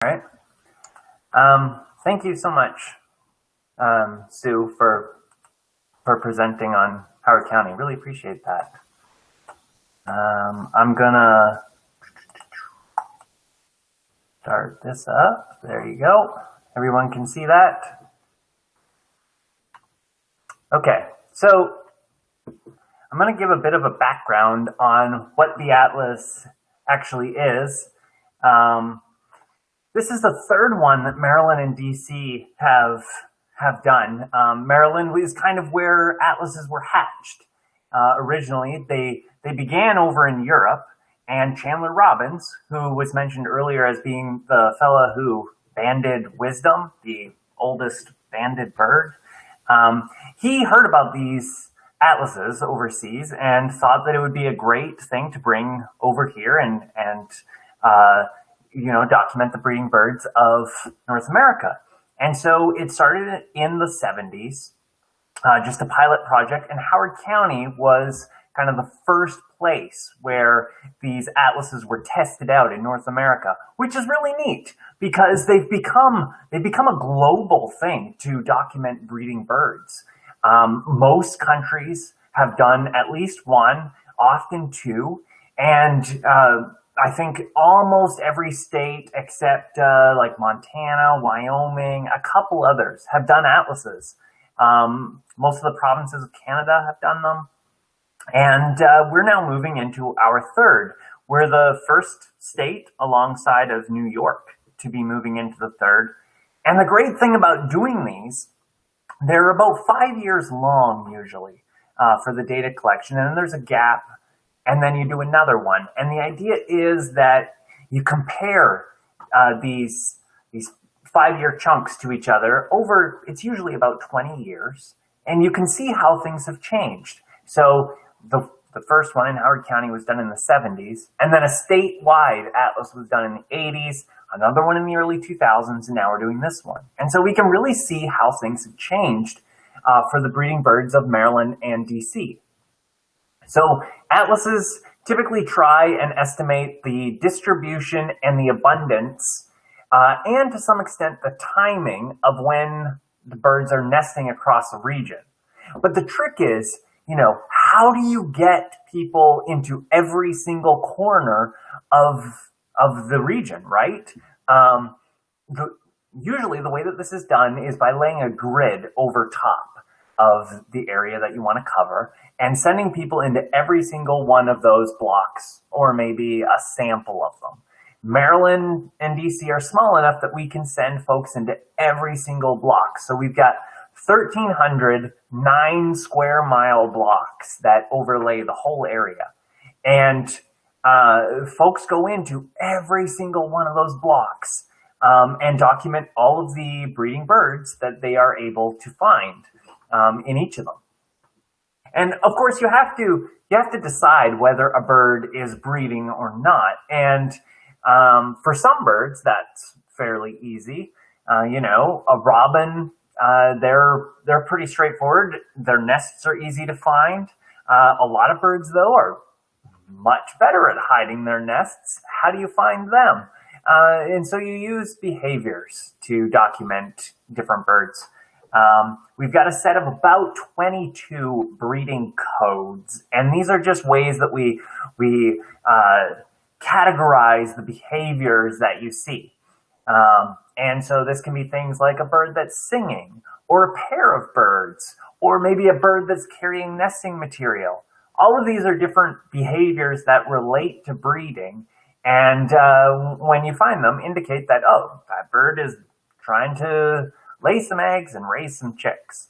All right. Thank you so much, Sue, for presenting on Howard County. Really appreciate that. I'm gonna start this up. There you go. Everyone can see that. Okay, so I'm going to give a bit of a background on what the atlas actually is. This is the third one that Maryland and DC have done. Maryland is kind of where atlases were hatched. Originally, they began over in Europe, and Chandler Robbins, who was mentioned earlier as being the fella who banded wisdom, the oldest banded bird, he heard about these atlases overseas and thought that it would be a great thing to bring over here and document the breeding birds of North America. And so it started in the 70s, just a pilot project, and Howard County was kind of the first place where these atlases were tested out in North America, which is really neat because they've become a global thing to document breeding birds. Most countries have done at least one, often two, and I think almost every state except like Montana, Wyoming, a couple others have done atlases. Most of the provinces of Canada have done them. And we're now moving into our third. We're the first state alongside of New York to be moving into the third. And the great thing about doing these, they're about 5 years long usually for the data collection. And then there's a gap, and then you do another one. And the idea is that you compare these 5-year chunks to each other over, it's usually about 20 years, and you can see how things have changed. So the first one in Howard County was done in the 70s, and then a statewide atlas was done in the 80s, another one in the early 2000s, and now we're doing this one. And so we can really see how things have changed for the breeding birds of Maryland and DC. So atlases typically try and estimate the distribution and the abundance, and to some extent the timing of when the birds are nesting across a region. But the trick is, how do you get people into every single corner of the region, right? Usually the way that this is done is by laying a grid over top of the area that you want to cover and sending people into every single one of those blocks, or maybe a sample of them. Maryland and DC are small enough that we can send folks into every single block. So we've got 1,300 9-square-mile blocks that overlay the whole area. And folks go into every single one of those blocks and document all of the breeding birds that they are able to find in each of them. And of course, you have to decide whether a bird is breeding or not. And for some birds, that's fairly easy. A robin, they're pretty straightforward. Their nests are easy to find. A lot of birds, though, are much better at hiding their nests. How do you find them? And so you use behaviors to document different birds. We've got a set of about 22 breeding codes, and these are just ways that we categorize the behaviors that you see. And so this can be things like a bird that's singing, or a pair of birds, or maybe a bird that's carrying nesting material. All of these are different behaviors that relate to breeding, and when you find them, indicate that, oh, that bird is trying to lay some eggs and raise some chicks.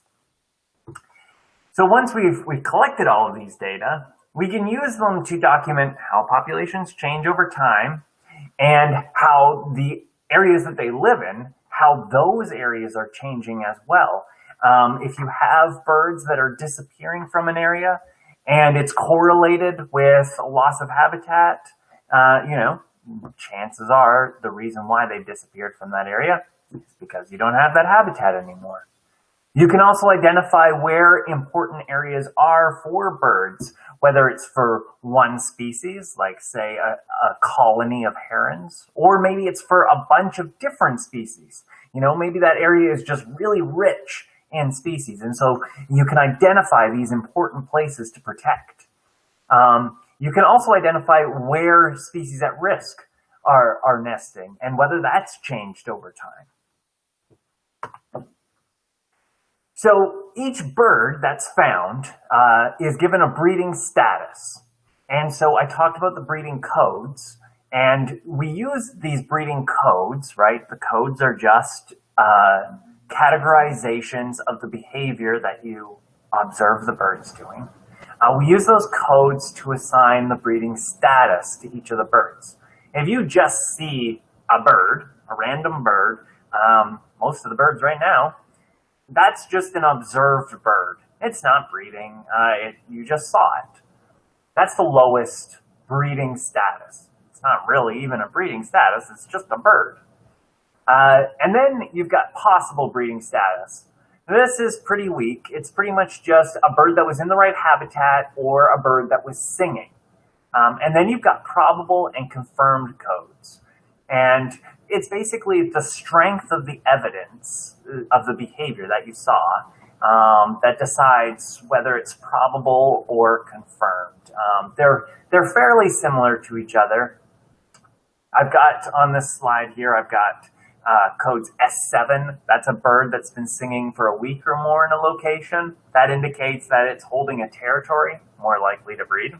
So once we've collected all of these data, we can use them to document how populations change over time and how the areas that they live in, how those areas are changing as well. If you have birds that are disappearing from an area and it's correlated with a loss of habitat, chances are the reason why they've disappeared from that area is because you don't have that habitat anymore. You can also identify where important areas are for birds, whether it's for one species, like say a colony of herons, or maybe it's for a bunch of different species. Maybe that area is just really rich in species. And so you can identify these important places to protect. You can also identify where species at risk are nesting and whether that's changed over time. So each bird that's found is given a breeding status. And so I talked about the breeding codes, and we use these breeding codes, right? The codes are just categorizations of the behavior that you observe the birds doing. We use those codes to assign the breeding status to each of the birds. If you just see a bird, a random bird, most of the birds right now, that's just an observed bird. It's not breeding. You just saw it. That's the lowest breeding status. It's not really even a breeding status. It's just a bird. And then you've got possible breeding status. This is pretty weak. It's pretty much just a bird that was in the right habitat or a bird that was singing. And then you've got probable and confirmed codes. And it's basically the strength of the evidence of the behavior that you saw that decides whether it's probable or confirmed. They're fairly similar to each other. I've got on this slide here, I've got codes S7. That's a bird that's been singing for a week or more in a location. That indicates that it's holding a territory, more likely to breed.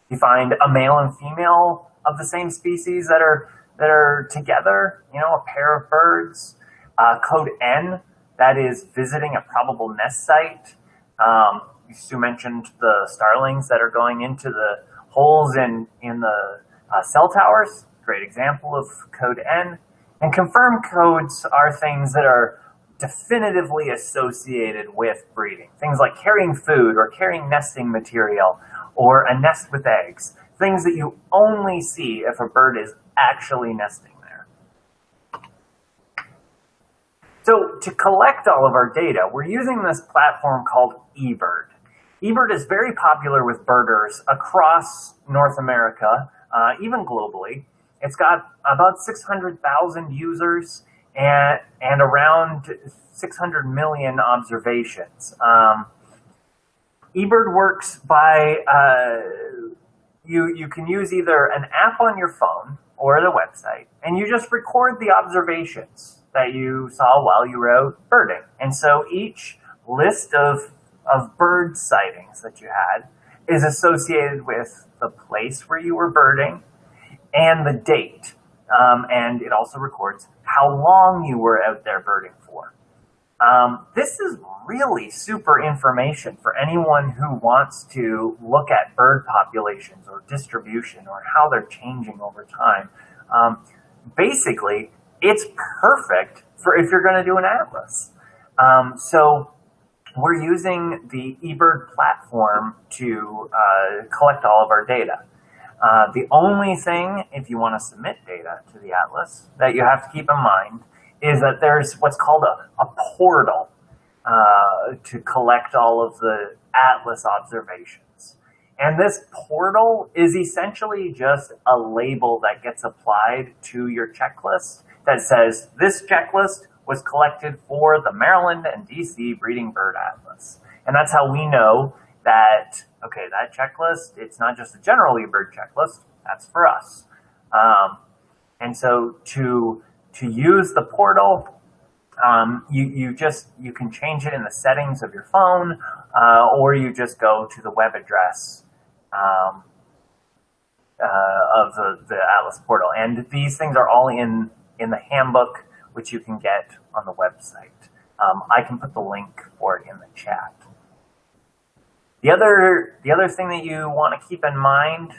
You find a male and female of the same species that are together, a pair of birds. Code N, that is visiting a probable nest site. Sue mentioned the starlings that are going into the holes in the cell towers. Great example of code N. And confirmed codes are things that are definitively associated with breeding. Things like carrying food or carrying nesting material or a nest with eggs. Things that you only see if a bird is actually nesting there. So to collect all of our data, we're using this platform called eBird. eBird is very popular with birders across North America, even globally. It's got about 600,000 users and around 600 million observations. eBird works by, you can use either an app on your phone or the website, and you just record the observations that you saw while you were out birding. And so each list of bird sightings that you had is associated with the place where you were birding and the date. And it also records how long you were out there birding for. This is really super information for anyone who wants to look at bird populations or distribution or how they're changing over time. Basically, it's perfect for if you're going to do an atlas. So we're using the eBird platform to collect all of our data. The only thing, if you want to submit data to the atlas, that you have to keep in mind is that there's what's called a portal to collect all of the atlas observations. And this portal is essentially just a label that gets applied to your checklist that says this checklist was collected for the Maryland and DC Breeding Bird Atlas. And that's how we know that, okay, that checklist, it's not just a general eBird checklist, that's for us. And so to use the portal, you can change it in the settings of your phone, or you just go to the web address of the Atlas portal. And these things are all in the handbook, which you can get on the website. I can put the link for it in the chat. The other thing that you want to keep in mind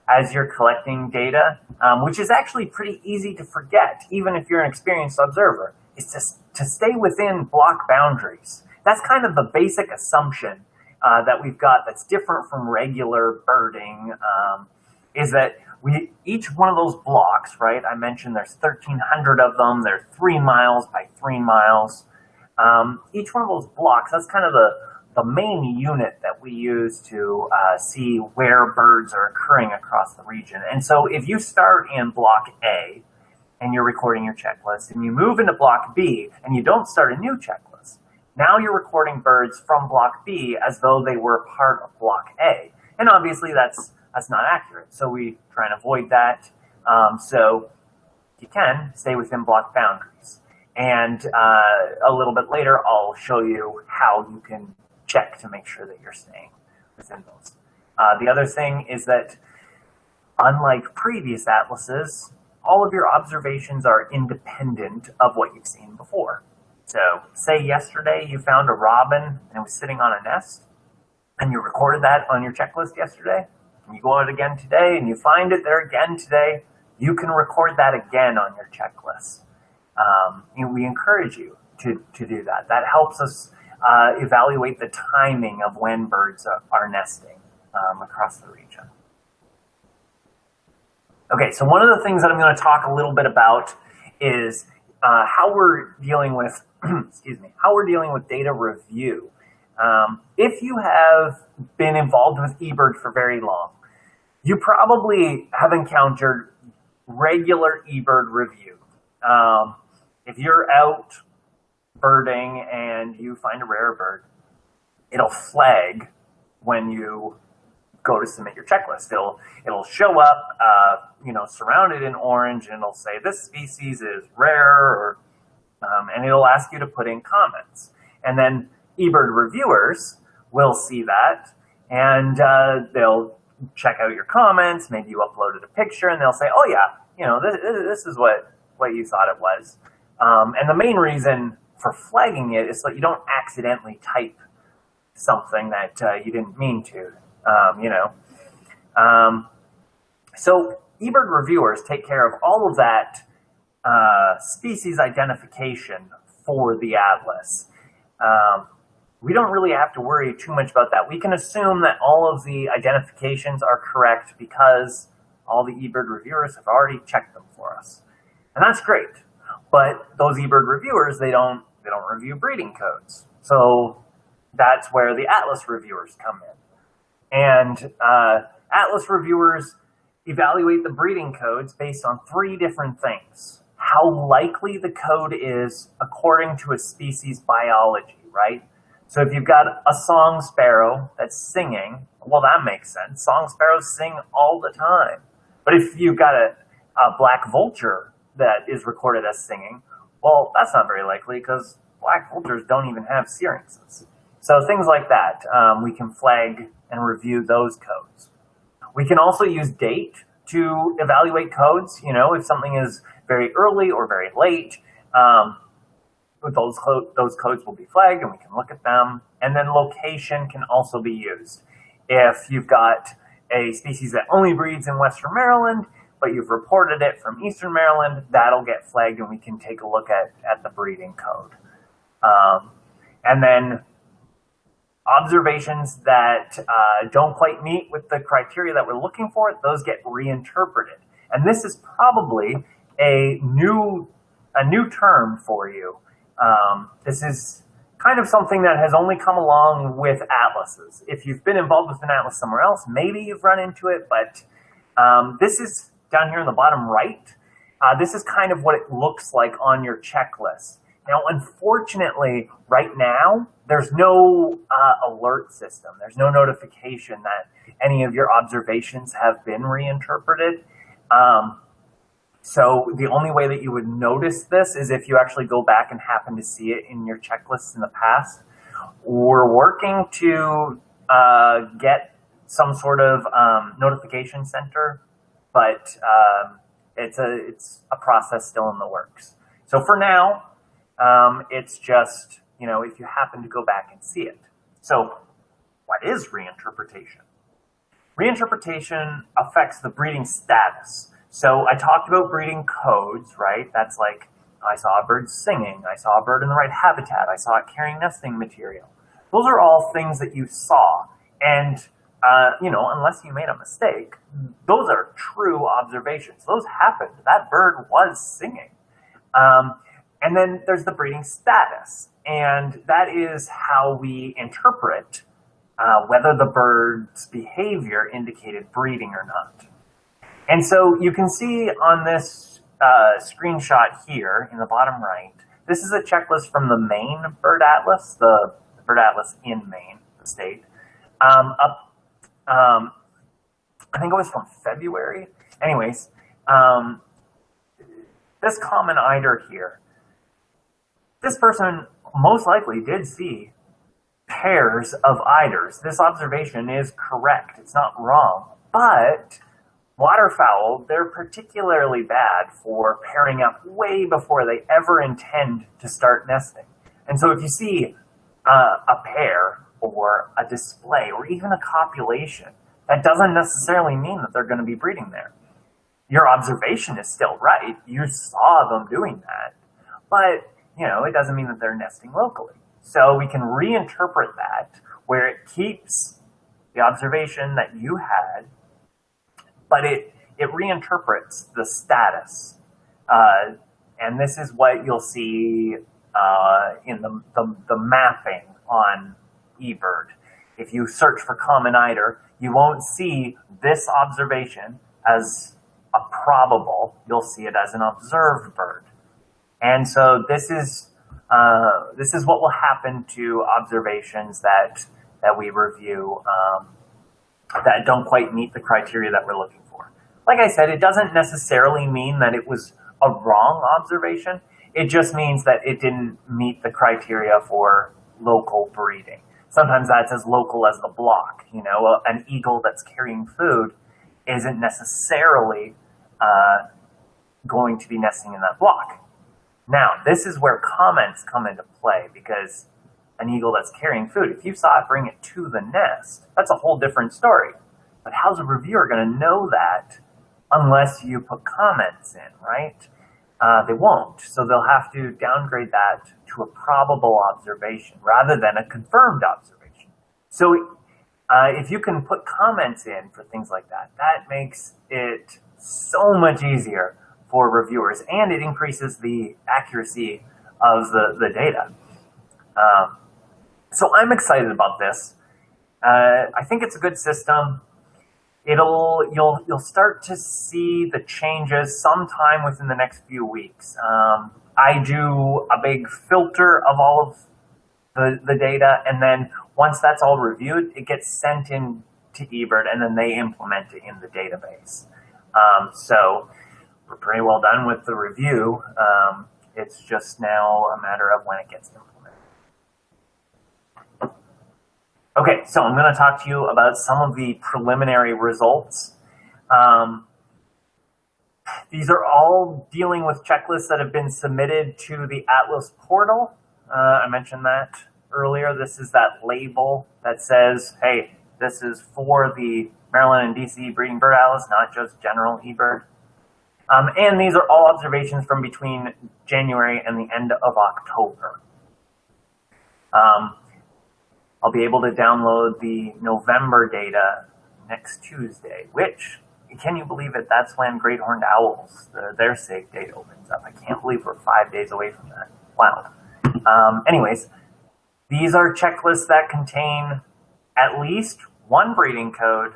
as you're collecting data, which is actually pretty easy to forget, even if you're an experienced observer, is to stay within block boundaries. That's kind of the basic assumption that we've got that's different from regular birding, is that each one of those blocks, right? I mentioned there's 1,300 of them. They're 3 miles by 3 miles. Each one of those blocks, that's kind of the main unit that we use to see where birds are occurring across the region. And so if you start in block A and you're recording your checklist, and you move into block B and you don't start a new checklist, now you're recording birds from block B as though they were part of block A. And obviously that's not accurate. So we try and avoid that. So if you can, stay within block boundaries. And a little bit later, I'll show you how you can check to make sure that you're staying within those. The other thing is that, unlike previous atlases, all of your observations are independent of what you've seen before. So say yesterday you found a robin and it was sitting on a nest, and you recorded that on your checklist yesterday, and you go out again today and you find it there again today, you can record that again on your checklist. We encourage you to do that. That helps us evaluate the timing of when birds are nesting across the region. Okay, so one of the things that I'm going to talk a little bit about is how we're dealing with, how we're dealing with data review. If you have been involved with eBird for very long, you probably have encountered regular eBird review. If you're out birding and you find a rare bird, it'll flag when you go to submit your checklist. It'll show up, surrounded in orange, and it'll say this species is rare, and it'll ask you to put in comments. And then eBird reviewers will see that, and they'll check out your comments. Maybe you uploaded a picture, and they'll say, "Oh yeah, this is what you thought it was." And the main reason for flagging it is so that you don't accidentally type something that you didn't mean to, So eBird reviewers take care of all of that species identification for the atlas. We don't really have to worry too much about that. We can assume that all of the identifications are correct because all the eBird reviewers have already checked them for us. And that's great. But those eBird reviewers, they don't review breeding codes. So that's where the atlas reviewers come in. And atlas reviewers evaluate the breeding codes based on 3 different things. How likely the code is according to a species biology, right? So if you've got a song sparrow that's singing, well, that makes sense. Song sparrows sing all the time. But if you've got a black vulture that is recorded as singing, well, that's not very likely because black vultures don't even have syrinxes. So things like that, we can flag and review those codes. We can also use date to evaluate codes. If something is very early or very late, those codes will be flagged and we can look at them. And then location can also be used. If you've got a species that only breeds in Western Maryland, but you've reported it from Eastern Maryland, that'll get flagged and we can take a look at the breeding code. And then observations that don't quite meet with the criteria that we're looking for, those get reinterpreted. And this is probably a new term for you. This is kind of something that has only come along with atlases. If you've been involved with an atlas somewhere else, maybe you've run into it, but this is down here in the bottom right. This is kind of what it looks like on your checklist. Now, unfortunately, right now, there's no alert system. There's no notification that any of your observations have been reinterpreted. So the only way that you would notice this is if you actually go back and happen to see it in your checklists in the past. We're working to get some sort of notification center, but it's a process still in the works. So for now, it's just, if you happen to go back and see it. So what is reinterpretation? Reinterpretation affects the breeding status. So I talked about breeding codes, right? That's like, I saw a bird singing, I saw a bird in the right habitat, I saw it carrying nesting material. Those are all things that you saw. And, unless you made a mistake, those are true observations. Those happened. That bird was singing. And And then there's the breeding status, and that is how we interpret whether the bird's behavior indicated breeding or not. And so you can see on this screenshot here in the bottom right, this is a checklist from the Maine Bird Atlas, the Bird Atlas in Maine, the state. I think it was from February. Anyways, this common eider here, this person most likely did see pairs of eiders. This observation is correct. It's not wrong. But waterfowl, they're particularly bad for pairing up way before they ever intend to start nesting. And so if you see a pair or a display or even a copulation, that doesn't necessarily mean that they're going to be breeding there. Your observation is still right. You saw them doing that. But, it doesn't mean that they're nesting locally. So we can reinterpret that where it keeps the observation that you had, but it reinterprets the status. And this is what you'll see in the mapping on eBird. If you search for common eider, you won't see this observation as a probable. You'll see it as an observed bird. And so this is what will happen to observations that we review that don't quite meet the criteria that we're looking for. Like I said, it doesn't necessarily mean that it was a wrong observation. It just means that it didn't meet the criteria for local breeding. Sometimes that's as local as the block. An eagle that's carrying food isn't necessarily going to be nesting in that block. Now, this is where comments come into play, because an eagle that's carrying food, if you saw it bring it to the nest, that's a whole different story. But how's a reviewer going to know that unless you put comments in, right? They won't. So they'll have to downgrade that to a probable observation rather than a confirmed observation. So if you can put comments in for things like that, that makes it so much easier for reviewers, and it increases the accuracy of the data. So I'm excited about this. I think it's a good system. You'll start to see the changes sometime within the next few weeks. I do a big filter of all of the data, and then once that's all reviewed, it gets sent in to eBird, and then they implement it in the database. So we're pretty well done with the review. It's just now a matter of when it gets implemented. Okay, so I'm going to talk to you about some of the preliminary results. These are all dealing with checklists that have been submitted to the Atlas portal. I mentioned that earlier. This is that label that says, hey, this is for the Maryland and DC Breeding Bird Atlas, not just general eBird. And these are all observations from between January and the end of October. I'll be able to download the November data next Tuesday, which, can you believe it, that's when great horned owls, their safe date opens up. I can't believe we're 5 days away from that. Wow. Anyways, these are checklists that contain at least one breeding code,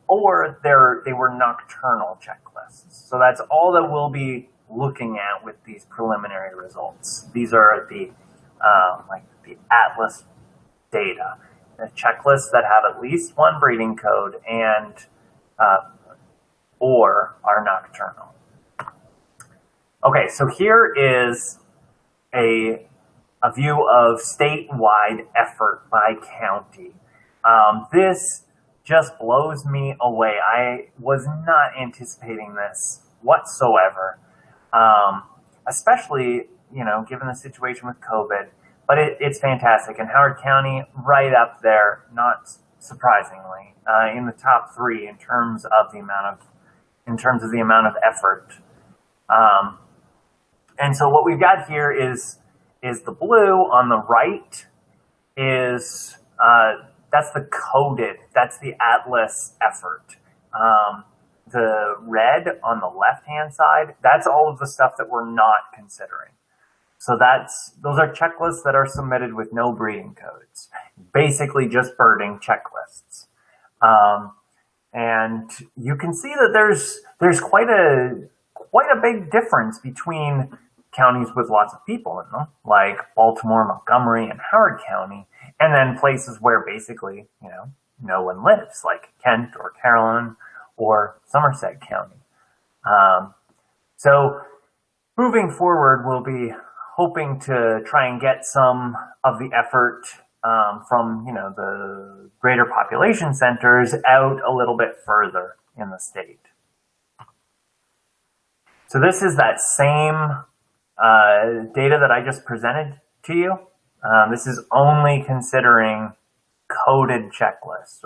or they were nocturnal checklists. So that's all that we'll be looking at with these preliminary results. These are the Atlas data, the checklists that have at least one breeding code and or are nocturnal. Okay, so here is a view of statewide effort by county. This just blows me away. I was not anticipating this whatsoever, especially, given the situation with COVID. But it's fantastic. And Howard County, right up there, not surprisingly, in the top 3 in terms of the amount of effort. And so what we've got here is the blue on the right is that's the coded, that's the Atlas effort. The red on the left-hand side, that's all of the stuff that we're not considering. So those are checklists that are submitted with no breeding codes, basically just birding checklists. And you can see that there's quite a big difference between counties with lots of people in them, like Baltimore, Montgomery, and Howard County, and then places where basically, no one lives, like Kent or Carolyn or Somerset County. So moving forward, we'll be hoping to try and get some of the effort from, the greater population centers out a little bit further in the state. So this is that same data that I just presented to you. This is only considering coded checklists.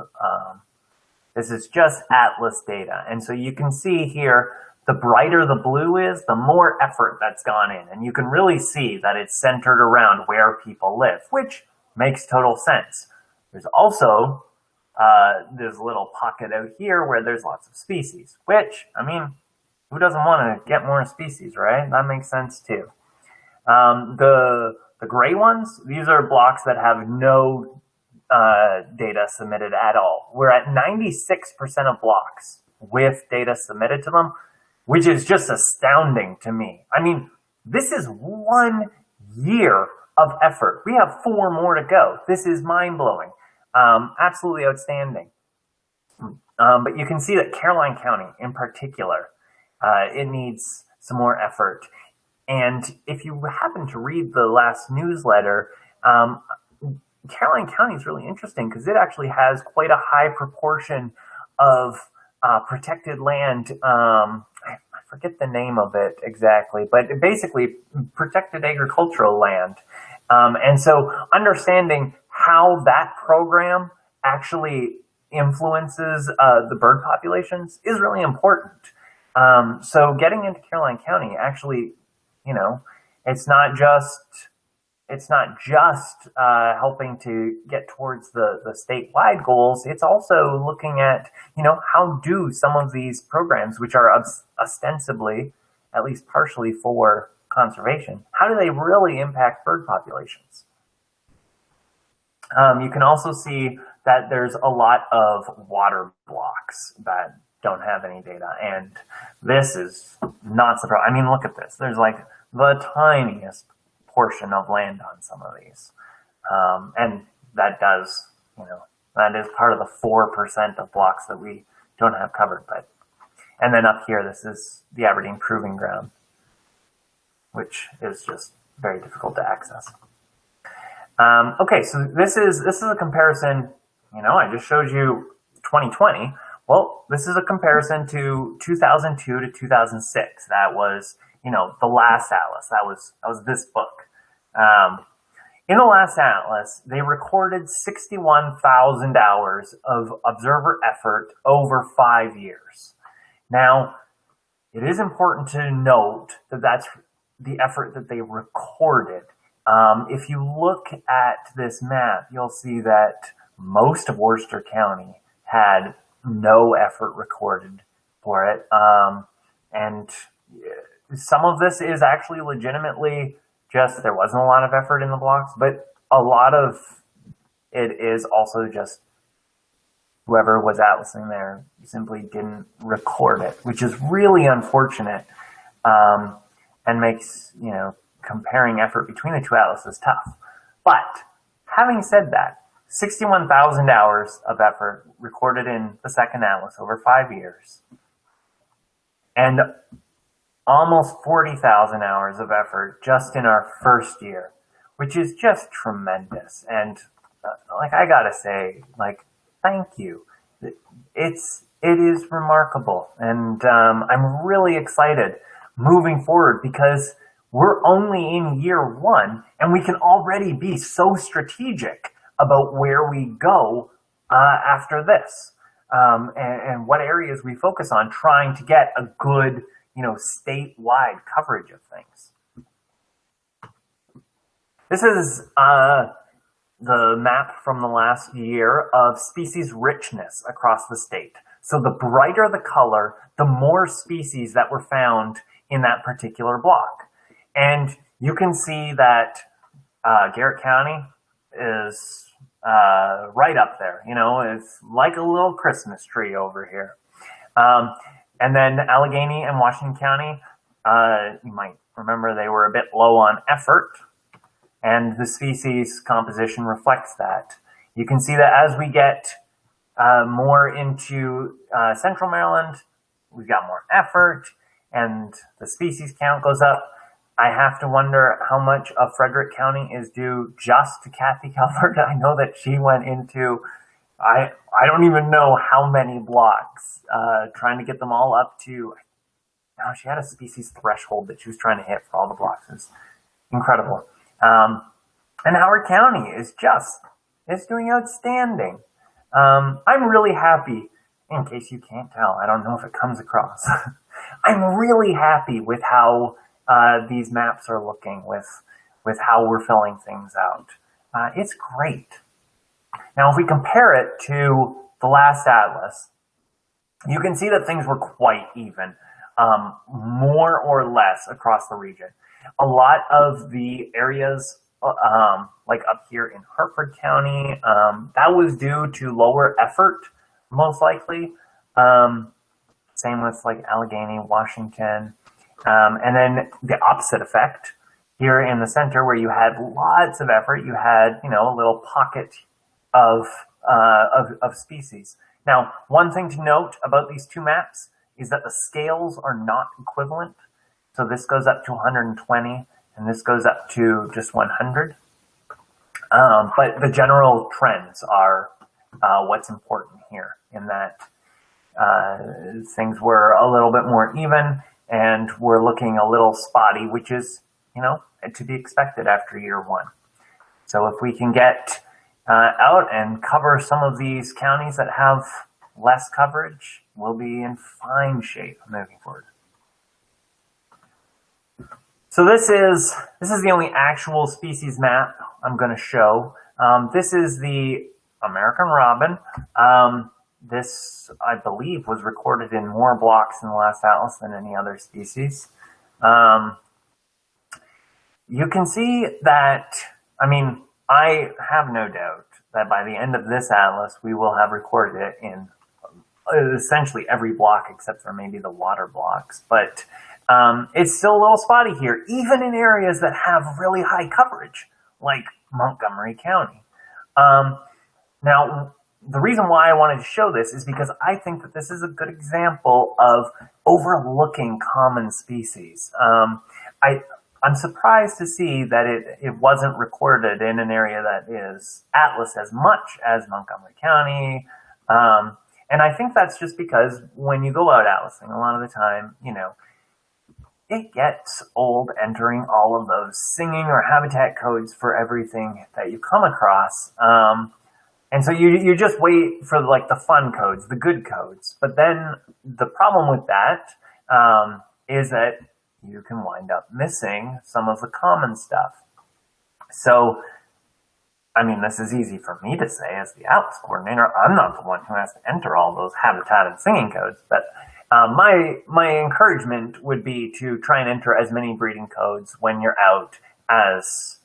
This is just atlas data. And so you can see here, the brighter the blue is, the more effort that's gone in. And you can really see that it's centered around where people live, which makes total sense. There's also this little pocket out here where there's lots of species, which, who doesn't want to get more species, right? That makes sense too. The gray ones, these are blocks that have no data submitted at all. We're at 96% of blocks with data submitted to them, which is just astounding to me. This is 1 year of effort. We have 4 more to go. This is mind-blowing. Absolutely outstanding. But you can see that Caroline County in particular, it needs some more effort. And if you happen to read the last newsletter, Caroline County is really interesting because it actually has quite a high proportion of protected land. I forget the name of it exactly, but basically protected agricultural land. And so understanding how that program actually influences the bird populations is really important. So getting into Caroline County actually, it's not just helping to get towards the statewide goals. It's also looking at, how do some of these programs, which are ostensibly, at least partially for conservation, how do they really impact bird populations? You can also see that there's a lot of water blocks that don't have any data, and this is not surprising. Look at this. There's like the tiniest portion of land on some of these. And that does, that is part of the 4% of blocks that we don't have covered. And then up here, this is the Aberdeen Proving Ground, which is just very difficult to access. Okay, so this is a comparison, I just showed you 2020. Well, this is a comparison to 2002 to 2006. That was, the last atlas. That was this book. In the last atlas, they recorded 61,000 hours of observer effort over 5 years. Now, it is important to note that that's the effort that they recorded. If you look at this map, you'll see that most of Worcester County had no effort recorded for it. And some of this is actually legitimately just there wasn't a lot of effort in the blocks, but a lot of it is also just whoever was atlasing there simply didn't record it, which is really unfortunate, and makes, comparing effort between the two atlases tough. But having said that, 61,000 hours of effort recorded in the second atlas over 5 years, and almost 40,000 hours of effort just in our first year, which is just tremendous. And I gotta say, thank you. It is remarkable, and I'm really excited moving forward because we're only in year 1, and we can already be so strategic about where we go after this, and what areas we focus on, trying to get a good, statewide coverage of things. This is the map from the last year of species richness across the state. So the brighter the color, the more species that were found in that particular block. And you can see that Garrett County is right up there. You know, it's like a little Christmas tree over here. And then Allegheny and Washington County, you might remember they were a bit low on effort, and the species composition reflects that. You can see that as we get more into Central Maryland, we've got more effort, and the species count goes up. I have to wonder how much of Frederick County is due just to Kathy Calvert. I know that she went into, I don't even know how many blocks, trying to get them all up to, she had a species threshold that she was trying to hit for all the blocks. It's incredible. And Howard County is doing outstanding. I'm really happy, in case you can't tell, I don't know if it comes across. I'm really happy with how these maps are looking, with how we're filling things out. It's great. Now, if we compare it to the last atlas, you can see that things were quite even, more or less across the region. A lot of the areas, like up here in Hartford County, that was due to lower effort, most likely. Same with like Allegheny, Washington. And then the opposite effect here in the center, where you had lots of effort, you had, a little pocket of species. Now, one thing to note about these two maps is that the scales are not equivalent. So this goes up to 120, and this goes up to just 100. But the general trends are what's important here, in that things were a little bit more even, and we're looking a little spotty, which is, to be expected after year one. So if we can get out and cover some of these counties that have less coverage, we'll be in fine shape moving forward. So this is the only actual species map I'm going to show. This is the American robin. This, I believe, was recorded in more blocks in the last atlas than any other species. You can see that, I have no doubt that by the end of this atlas, we will have recorded it in essentially every block except for maybe the water blocks. But it's still a little spotty here, even in areas that have really high coverage, like Montgomery County. Now, the reason why I wanted to show this is because I think that this is a good example of overlooking common species. I'm surprised to see that it wasn't recorded in an area that is atlas as much as Montgomery County. And I think that's just because when you go out atlasing, a lot of the time, it gets old entering all of those singing or habitat codes for everything that you come across. And so you just wait for like the fun codes, the good codes. But then the problem with that is that you can wind up missing some of the common stuff. So, this is easy for me to say as the atlas coordinator. I'm not the one who has to enter all those habitat and singing codes. But my encouragement would be to try and enter as many breeding codes when you're out as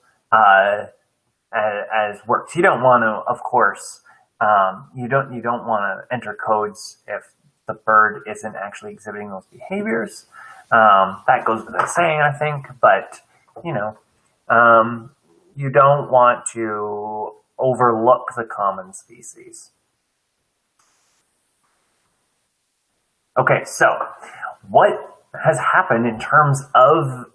works. You don't want to, of course, you don't want to enter codes if the bird isn't actually exhibiting those behaviors. That goes without saying, I think, but you don't want to overlook the common species. Okay, so what has happened in terms of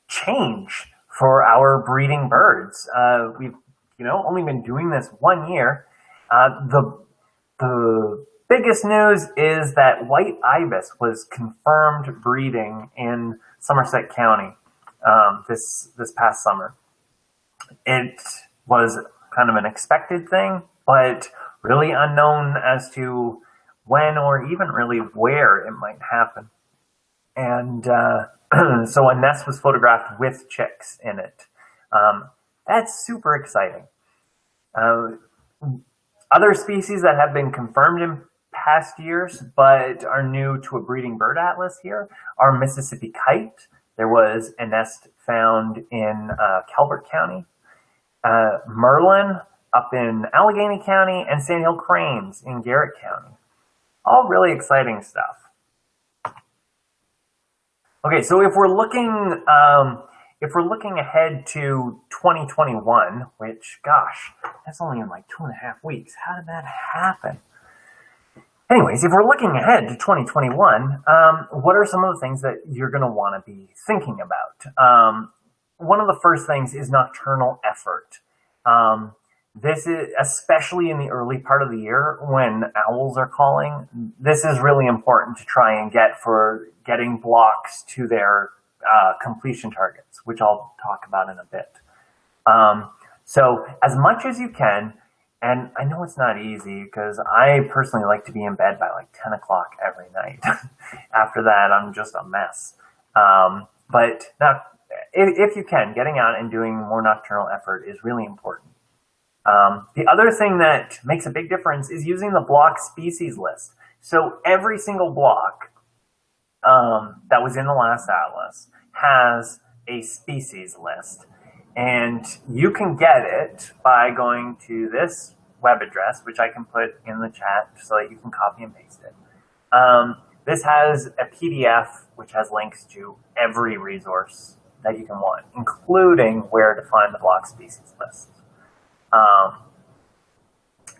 change for our breeding birds? We've, only been doing this 1 year. The biggest news is that white ibis was confirmed breeding in Somerset County this past summer. It was kind of an expected thing, but really unknown as to when or even really where it might happen. And so a nest was photographed with chicks in it. That's super exciting. Other species that have been confirmed in past years but are new to a breeding bird atlas here are Mississippi kite, There was a nest found in Calvert County, Merlin up in Allegheny County, and sandhill cranes in Garrett County. All really exciting stuff. Okay, so if we're looking ahead to 2021, which, gosh, that's only in like 2.5 weeks. How did that happen? Anyways, if we're looking ahead to 2021, what are some of the things that you're going to want to be thinking about? One of the first things is nocturnal effort. This is, especially in the early part of the year when owls are calling, this is really important to try and get for getting blocks to their completion targets, which I'll talk about in a bit. So as much as you can, and I know it's not easy because I personally like to be in bed by like 10 o'clock every night. After that, I'm just a mess. But now, if you can, getting out and doing more nocturnal effort is really important. The other thing that makes a big difference is using the block species list. So every single block that was in the last atlas has a species list. And you can get it by going to this web address, which I can put in the chat so that you can copy and paste it. This has a PDF which has links to every resource that you can want, including where to find the block species list.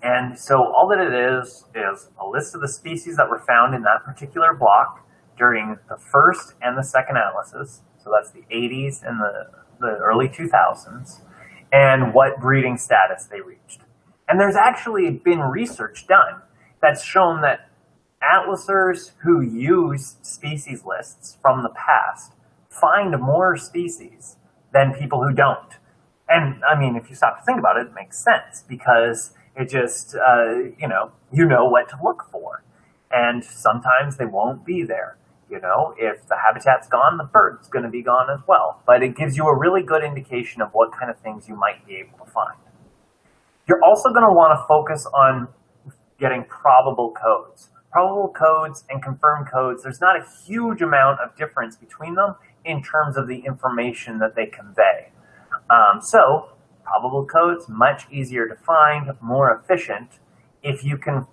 And so all that it is a list of the species that were found in that particular block during the first and the second atlases. So that's the 80s and the early 2000s, and what breeding status they reached. And there's actually been research done that's shown that atlasers who use species lists from the past find more species than people who don't. And I mean, if you stop to think about it, it makes sense because it just, you know what to look for. And sometimes they won't be there. You know, if the habitat's gone, the bird's going to be gone as well. But it gives you a really good indication of what kind of things you might be able to find. You're also going to want to focus on getting probable codes. Probable codes and confirmed codes, there's not a huge amount of difference between them in terms of the information that they convey. So probable codes, much easier to find, more efficient. If you can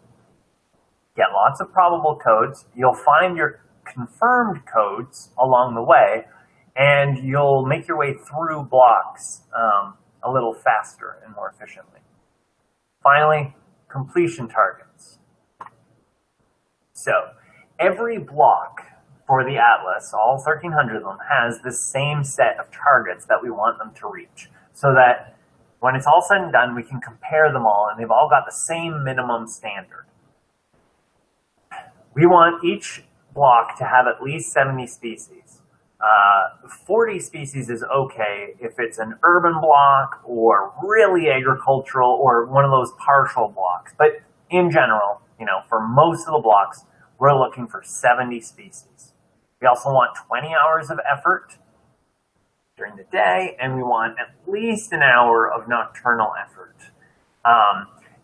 get lots of probable codes, you'll find your confirmed codes along the way, and you'll make your way through blocks a little faster and more efficiently. Finally, completion targets. So every block for the atlas, all 1,300 of them, has the same set of targets that we want them to reach, so that when it's all said and done, we can compare them all, and they've all got the same minimum standard. We want each block to have at least 70 species. 40 species is okay if it's an urban block or really agricultural or one of those partial blocks. But in general, you know, for most of the blocks, we're looking for 70 species. We also want 20 hours of effort during the day, and we want at least an hour of nocturnal effort.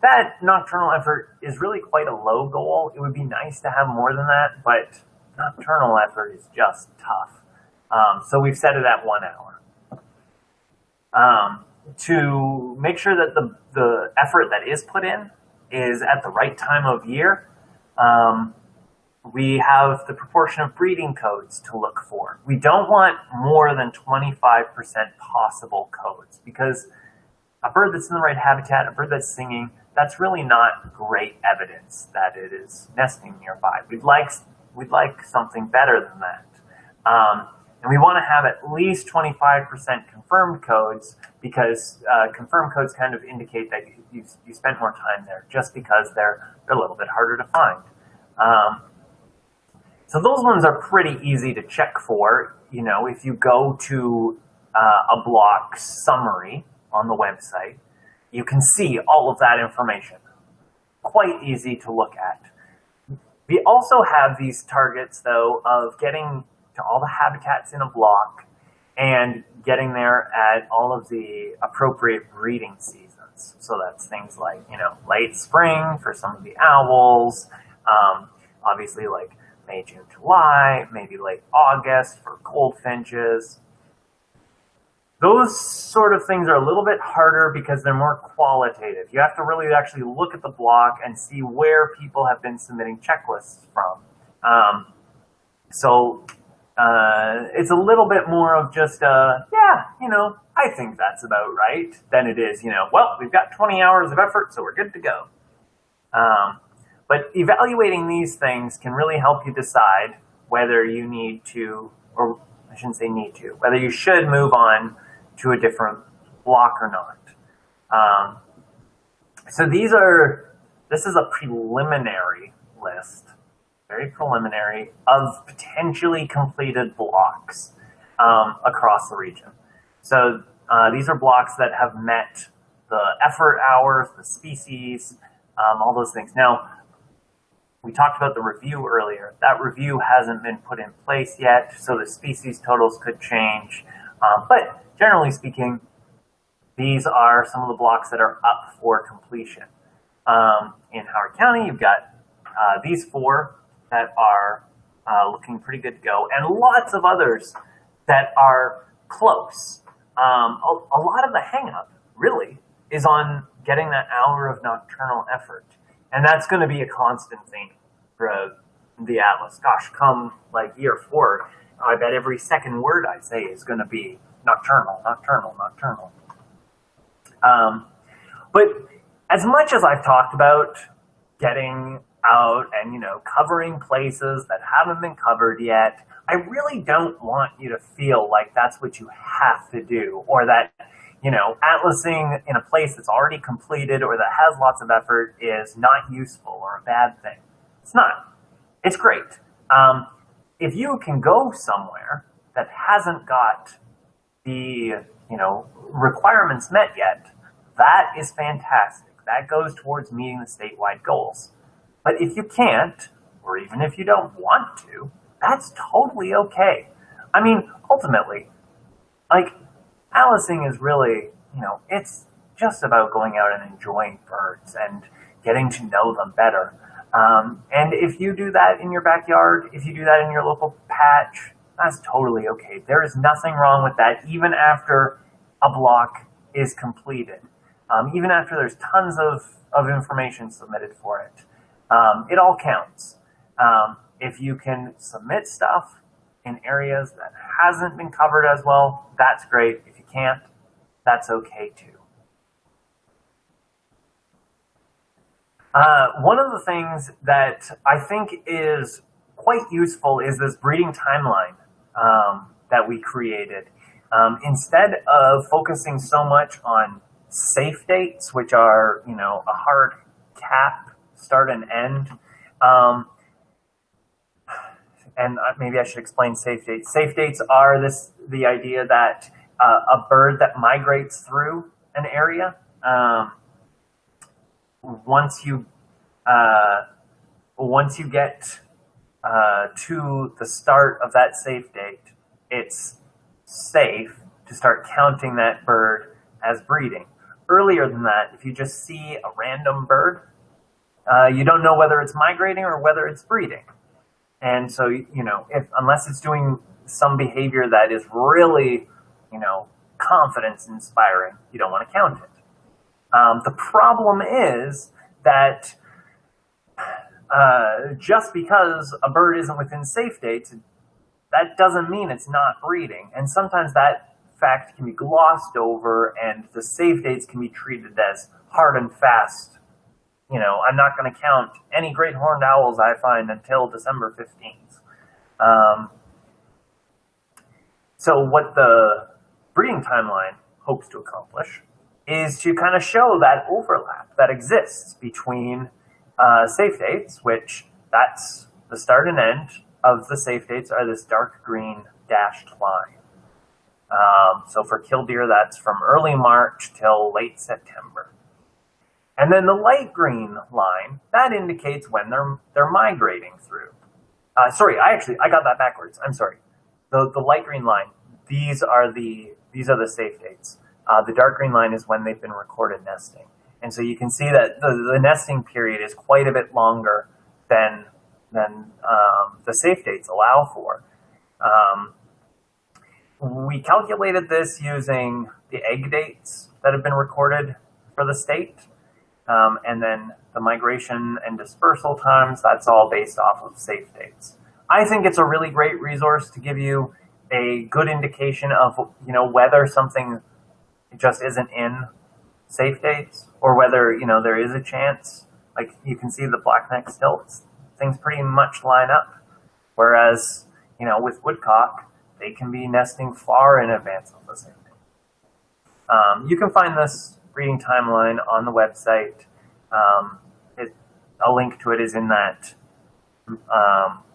That nocturnal effort is really quite a low goal. It would be nice to have more than that, but nocturnal effort is just tough. So we've set it at 1 hour. To make sure that the effort that is put in is at the right time of year, we have the proportion of breeding codes to look for. We don't want more than 25% possible codes, because a bird that's in the right habitat, a bird that's singing, that's really not great evidence that it is nesting nearby. We'd like something better than that. And we want to have at least 25% confirmed codes, because confirmed codes kind of indicate that you spent more time there, just because they're a little bit harder to find. So those ones are pretty easy to check for. You know, if you go to a block summary on the website, you can see all of that information. Quite easy to look at. We also have these targets, though, of getting to all the habitats in a block and getting there at all of the appropriate breeding seasons. So that's things like, you know, late spring for some of the owls, obviously like May, June, July, maybe late August for goldfinches. Those sort of things are a little bit harder because they're more qualitative. You have to really actually look at the block and see where people have been submitting checklists from. It's a little bit more of just, I think that's about right, than it is, well, we've got 20 hours of effort, so we're good to go. But evaluating these things can really help you decide whether you need to, or I shouldn't say need to, whether you should move on to a different block or not. So this is a preliminary list, very preliminary, of potentially completed blocks across the region. So these are blocks that have met the effort hours, the species, all those things. Now, we talked about the review earlier. That review hasn't been put in place yet, so the species totals could change. But generally speaking, these are some of the blocks that are up for completion. In Howard County, you've got these 4 that are looking pretty good to go, and lots of others that are close. A lot of the hang-up, really, is on getting that hour of nocturnal effort. And that's going to be a constant theme for the Atlas. Gosh, come like year 4, I bet every second word I say is going to be nocturnal, nocturnal, nocturnal. But as much as I've talked about getting out and, covering places that haven't been covered yet, I really don't want you to feel like that's what you have to do, or that, atlasing in a place that's already completed or that has lots of effort is not useful or a bad thing. It's not. It's great. If you can go somewhere that hasn't got the, requirements met yet, that is fantastic. That goes towards meeting the statewide goals. But if you can't, or even if you don't want to, that's totally okay. I mean, ultimately, atlasing is really, it's just about going out and enjoying birds and getting to know them better. And if you do that in your backyard, if you do that in your local patch, that's totally okay. There is nothing wrong with that, even after a block is completed. Even after there's tons of information submitted for it. It all counts. If you can submit stuff in areas that hasn't been covered as well, that's great. If you can't, that's okay too. One of the things that I think is quite useful is this breeding timeline that we created. Instead of focusing so much on safe dates, which are, a hard cap, start and end, and maybe I should explain safe dates. Safe dates are the idea that a bird that migrates through an area, once you get to the start of that safe date, it's safe to start counting that bird as breeding. Earlier than that, if you just see a random bird, you don't know whether it's migrating or whether it's breeding. And so, unless it's doing some behavior that is really, confidence inspiring, you don't want to count it. The problem is that just because a bird isn't within safe dates, that doesn't mean it's not breeding. And sometimes that fact can be glossed over and the safe dates can be treated as hard and fast. I'm not going to count any great horned owls I find until December 15th. So what the breeding timeline hopes to accomplish is to kind of show that overlap that exists between safe dates, which that's the start and end of the safe dates are this dark green dashed line. So for killdeer, that's from early March till late September. And then the light green line, that indicates when they're migrating through. Sorry, I got that backwards. I'm sorry. The light green line, these are the safe dates. The dark green line is when they've been recorded nesting. And so you can see that the nesting period is quite a bit longer than than the safe dates allow for. We calculated this using the egg dates that have been recorded for the state, and then the migration and dispersal times. That's all based off of safe dates. I think it's a really great resource to give you a good indication of, whether something just isn't in safe dates, or whether, there is a chance. Like, you can see the black-necked stilts, things pretty much line up. Whereas, with woodcock, they can be nesting far in advance of the safe date. You can find this breeding timeline on the website. A link to it is in that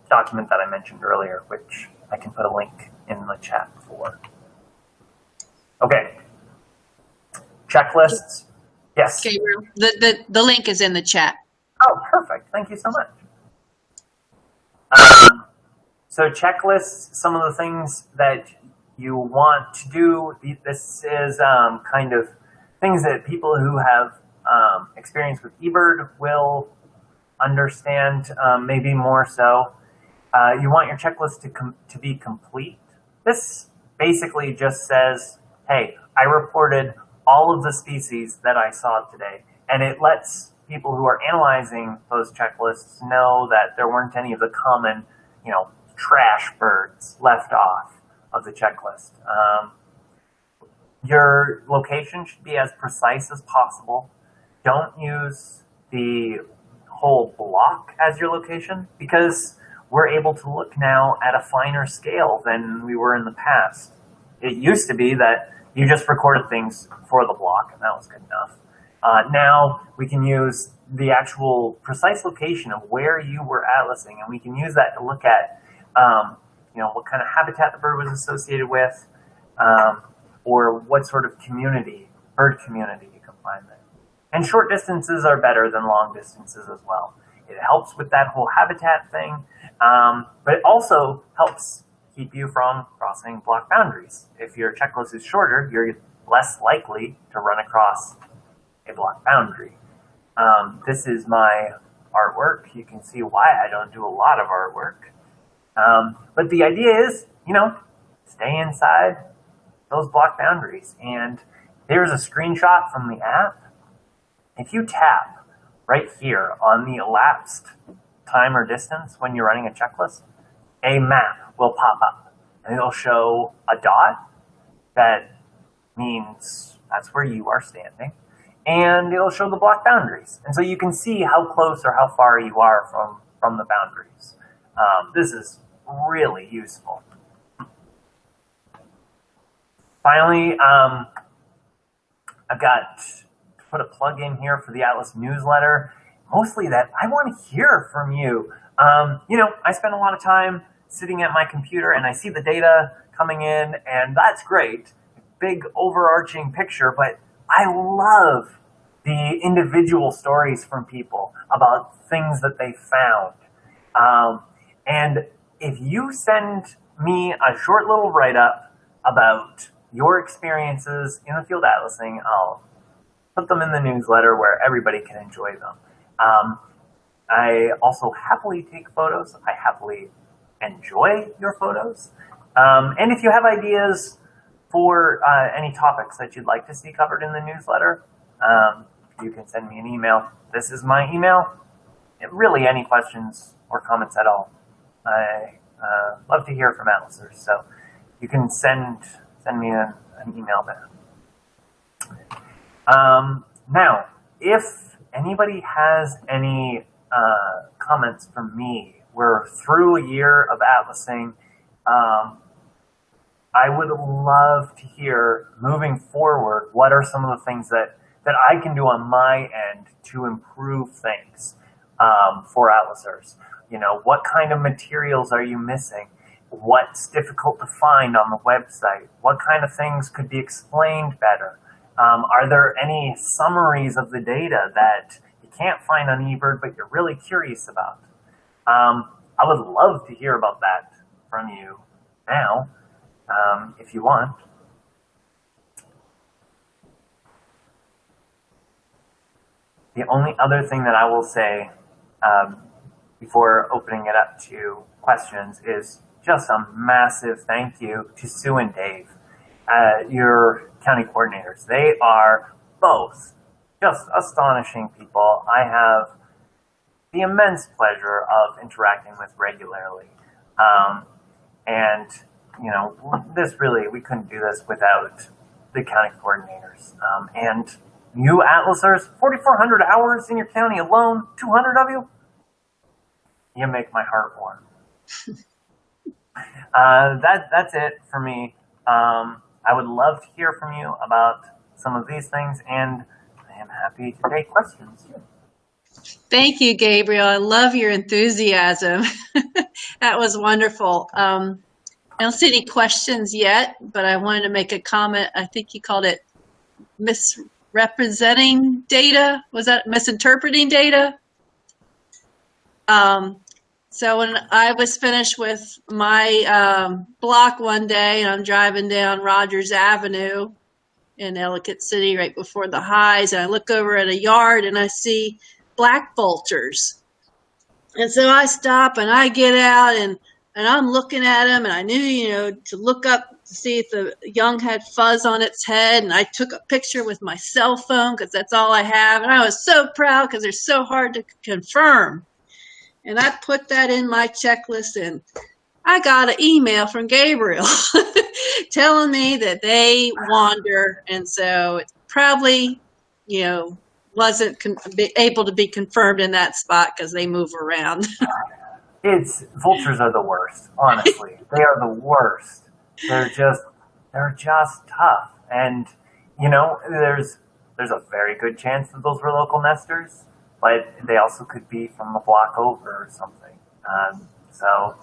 document that I mentioned earlier, which I can put a link in the chat for. Okay. Checklists. Yes. Gabriel, the link is in the chat. Oh, perfect. Thank you so much. So checklists, some of the things that you want to do. This is kind of things that people who have experience with eBird will understand, maybe more so. You want your checklist to be complete. This basically just says, hey, I reported all of the species that I saw today, and it lets people who are analyzing those checklists know that there weren't any of the common, trash birds left off of the checklist. Your location should be as precise as possible. Don't use the whole block as your location, because we're able to look now at a finer scale than we were in the past. It used to be that you just recorded things for the block, and that was good enough. Now we can use the actual precise location of where you were atlasing, and we can use that to look at what kind of habitat the bird was associated with, or what sort of bird community you can find there. And short distances are better than long distances as well. It helps with that whole habitat thing, but it also helps keep you from crossing block boundaries. If your checklist is shorter, you're less likely to run across a block boundary. This is my artwork. You can see why I don't do a lot of artwork. But the idea is, stay inside those block boundaries. And there's a screenshot from the app. If you tap right here on the elapsed time or distance when you're running a checklist, a map will pop up, and it'll show a dot that means that's where you are standing, and it'll show the block boundaries. And so you can see how close or how far you are from the boundaries. This is really useful. Finally, I've got to put a plug in here for the Atlas newsletter. Mostly that I want to hear from you. I spend a lot of time sitting at my computer and I see the data coming in, and that's great. Big overarching picture, but I love the individual stories from people about things that they found. And if you send me a short little write-up about your experiences in the field atlasing, I'll put them in the newsletter where everybody can enjoy them. I also happily take photos. I happily enjoy your photos. And if you have ideas for any topics that you'd like to see covered in the newsletter, you can send me an email. This is my email. Really, any questions or comments at all. I love to hear from atlasers, so you can send me an email there. Now, if anybody has any comments from me, we're through a year of atlasing. I would love to hear, moving forward, what are some of the things that I can do on my end to improve things for atlasers. What kind of materials are you missing? What's difficult to find on the website? What kind of things could be explained better? Are there any summaries of the data that you can't find on eBird but you're really curious about? I would love to hear about that from you now, if you want. The only other thing that I will say before opening it up to questions is just a massive thank you to Sue and Dave, your county coordinators. They are both just astonishing people. I have the immense pleasure of interacting with regularly. And, you know, we couldn't do this without the county coordinators. And you Atlasers, 4,400 hours in your county alone, 200 of you? You make my heart warm. That's it for me. I would love to hear from you about some of these things, and I am happy to take questions. Thank you, Gabriel. I love your enthusiasm. That was wonderful. I don't see any questions yet, but I wanted to make a comment. I think you called it misrepresenting data. Was that misinterpreting data? So when I was finished with my block one day, and I'm driving down Rogers Avenue in Ellicott City right before the highs, and I look over at a yard and I see black vultures. And so I stop and I get out and I'm looking at them, and I knew, you know, to look up to see if the young had fuzz on its head. And I took a picture with my cell phone because that's all I have. And I was so proud because they're so hard to confirm. And I put that in my checklist, and I got an email from Gabriel telling me that they wander. And so it probably, you know, wasn't able to be confirmed in that spot because they move around. Vultures are the worst, honestly. They are the worst. They're just tough. And, you know, there's a very good chance that those were local nesters, but they also could be from a block over or something. So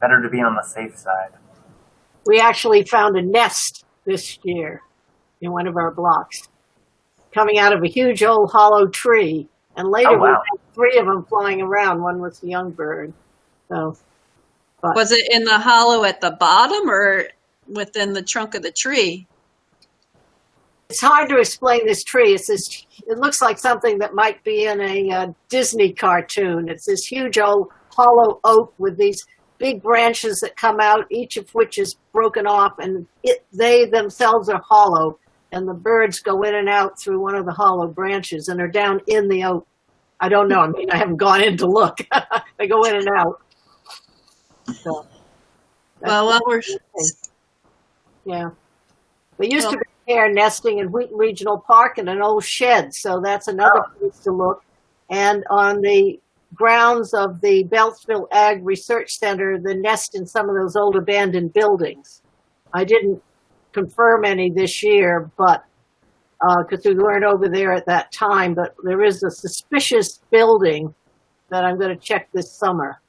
better to be on the safe side. We actually found a nest this year in one of our blocks, coming out of a huge old hollow tree. And later we had 3 of them flying around. One was the young bird. So, was it in the hollow at the bottom or within the trunk of the tree? It's hard to explain this tree. It looks like something that might be in a Disney cartoon. It's this huge old hollow oak with these big branches that come out, each of which is broken off, and they themselves are hollow, and the birds go in and out through one of the hollow branches and are down in the oak. I don't know. I mean, I haven't gone in to look. They go in and out. So, yeah. We used to be pair nesting in Wheaton Regional Park in an old shed, so that's another place to look. And on the grounds of the Beltsville Ag Research Center, the nest in some of those old abandoned buildings. I didn't confirm any this year, but because we weren't over there at that time, but there is a suspicious building that I'm going to check this summer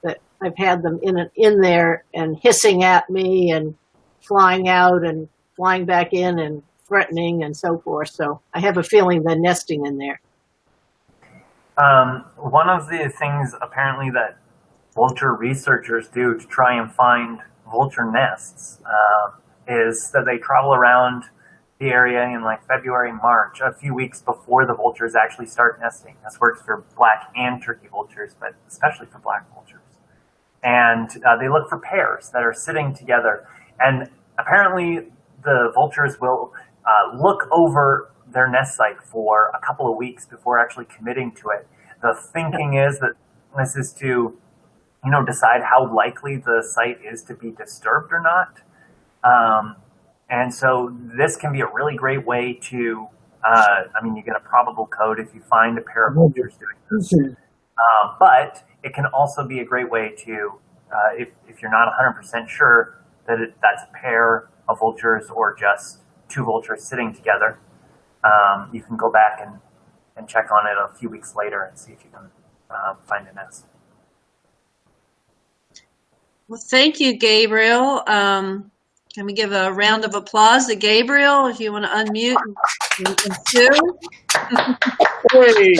that I've had them in there and hissing at me and flying out and flying back in and threatening and so forth. So I have a feeling they're nesting in there. One of the things apparently that vulture researchers do to try and find vulture nests is that they travel around the area in like February, March, a few weeks before the vultures actually start nesting. This works for black and turkey vultures, but especially for black vultures. And they look for pairs that are sitting together. And apparently the vultures will look over their nest site for a couple of weeks before actually committing to it. The thinking is that this is to, you know, decide how likely the site is to be disturbed or not. And so this can be a really great way to, you get a probable code if you find a pair of vultures doing this. But it can also be a great way to, if you're not 100% sure that that's a pair of vultures or just 2 vultures sitting together, you can go back and check on it a few weeks later and see if you can find a nest. Well, thank you, Gabriel. Can we give a round of applause to Gabriel if you want to unmute and Sue? Hey.